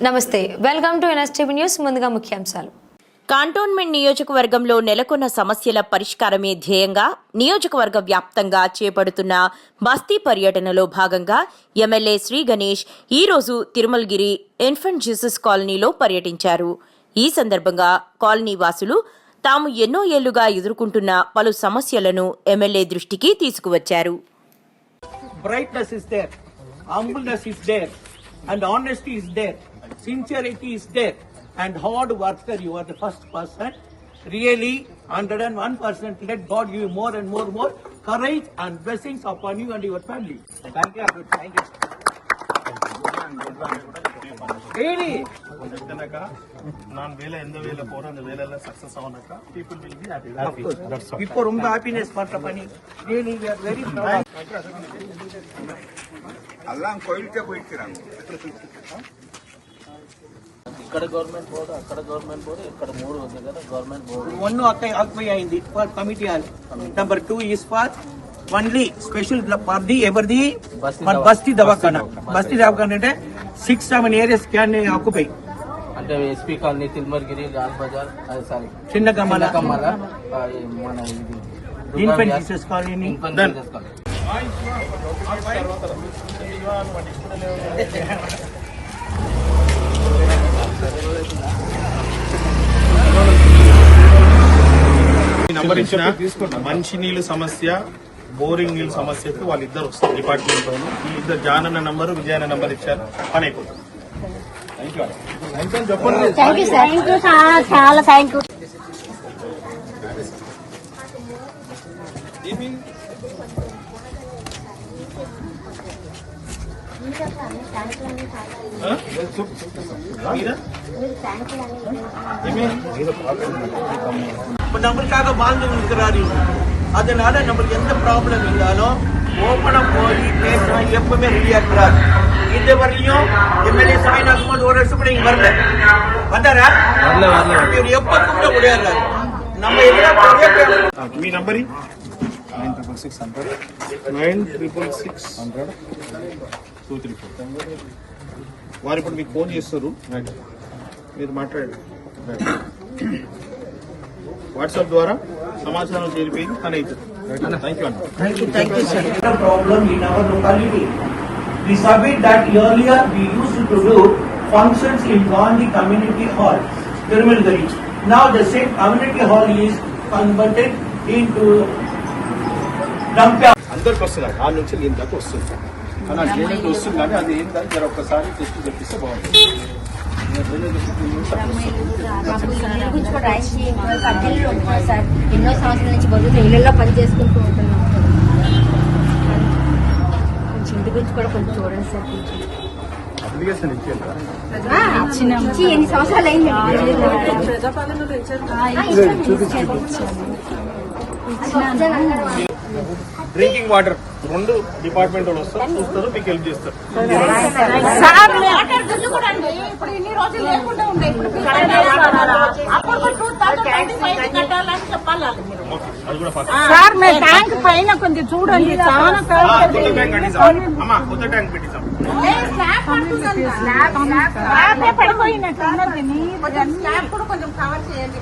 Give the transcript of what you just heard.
నమస్తే, welcome to NSTV news. ముందుగా ముఖ్యాంశాలు. కంటోన్మెంట్ నియోజకవర్గంలో నెలకొన్న సమస్యల పరిష్కారమే ధ్యేయంగా నియోజకవర్గ వ్యాప్తంగా చేపడుతున్న బస్తీ పర్యటనలో భాగంగా ఎమ్మెల్యే శ్రీ గణేష్ ఈరోజు తిరుమలగిరి ఇన్ఫెంట్ జీసస్ కాలనీలో పర్యటించారు. ఈ సందర్భంగా కాలనీ వాసులు తాము ఎన్నో ఏళ్లుగా ఎదుర్కొంటున్న పలు సమస్యలను ఎమ్మెల్యే దృష్టికి తీసుకువచ్చారు. Brightness is there, humbleness is there, and honesty is there, sincerity is there, and hard worker. You are the first person. Really, 101%. Let God give you more and more courage and blessings upon you and your family. Thank you. Thank you. Really. ನಾನು ವೇಳೆ ಎಂದ ವೇಳೆ ಪೋರ அந்த வேலைல success ஆனக்க people will be happy. That's all. இப்போ ரொம்ப happiness பண்ற பண்ணி. Really, we are very proud. అల్లాం కోయిల్కే పోయికిరాను ఇక్కడ గవర్నమెంట్ బోర్డు, అక్కడ గవర్నమెంట్ బోర్డు, ఇక్కడ 3 ఉంది కదా గవర్నమెంట్ బోర్డు. One ఆక్యుపై అయింది for committee hall. Number 2 is for only special for the every బస్తీ దవాఖానా. బస్తీ దవాఖానా అంటే 6-7 ఏరియాస్ క్యాన్ ఆక్యుపై. అంటే SP colony, Tirumalagiri, Lal Bazar, sorry చిన్న కమల, మన ఇది ఇన్ఫెంట్ జీసస్ కాలనీ. నంబర్ ఇచ్చిన మంచి నీళ్ళు సమస్య, బోరింగ్ నీళ్ళు సమస్యకు వాళ్ళిద్దరు వస్తారు డిపార్ట్మెంట్ లో. ఈ ఇద్దరు జాన్ అన్న నంబరు, విజయ్ అన్న నంబర్ ఇచ్చారు, పని అయిపోతుంది. చాలా థ్యాంక్ యూ. நம்மளுக்காக வாழ்ந்து இருக்கிறாரு. அதனால நம்மளுக்கு எந்த ப்ராப்ளம் இருந்தாலும் ஓப்பனா போய் பேசலாம், எப்பவுமே ரெடியா இருக்கிறார். இது வரையும் எம்எல்ஏ சாமிநாதன் போது ஒரு வருஷம் கூட இங்க வரல. வந்தாரா? இவர் எப்ப கூப்பிட முடியாது. நம்ம எல்லாம் మీ నంబర్ 9600 వారు ఇప్పుడు మీకు ఫోన్ చేస్తారు, మీరు మాట్లాడండి. వాట్సాప్ ద్వారా సమాచారం చేరిపోయి పని అవుతుంది. Thank you, sir. The problem in our locality. We submit that earlier we used to do functions in Gandhi Community Hall, Tirumalgiri. Now the same community hall is converted into dump. అందరికి వస్తుంది, ఆ నుంచి నేను దాకా వస్తుంది. కానీ ఆ drainage వస్తుంది, కానీ అది ఏంటంటే జర ఒక్కసారి టెస్ట్ చెప్పిస్తే బాగుంటుంది. సార్ ఎన్నో సంవత్సరాల నుంచి బదులు ఇళ్లలో పని చేసుకుంటూ ఉంటున్నాం. కొంచెం ఇంటి గురించి కూడా కొంచెం చూడండి సార్. అప్లికేషన్ ఇచ్చేది ఇచ్చి ఎన్ని సంవత్సరాలు అయింది. డ్రింకింగ్ వాటర్ 2 డిపార్ట్మెంట్ వాళ్ళు వస్తారు, చూస్తారు, మీకు హెల్ప్ చేస్తారు. సార్ మేము ట్యాంక్ పైన కొంచెం చూడండి. కొత్త ట్యాంక్ పెట్టిస్తాం. పడిపోయినట్టు కొంచెం కవర్ చేయండి.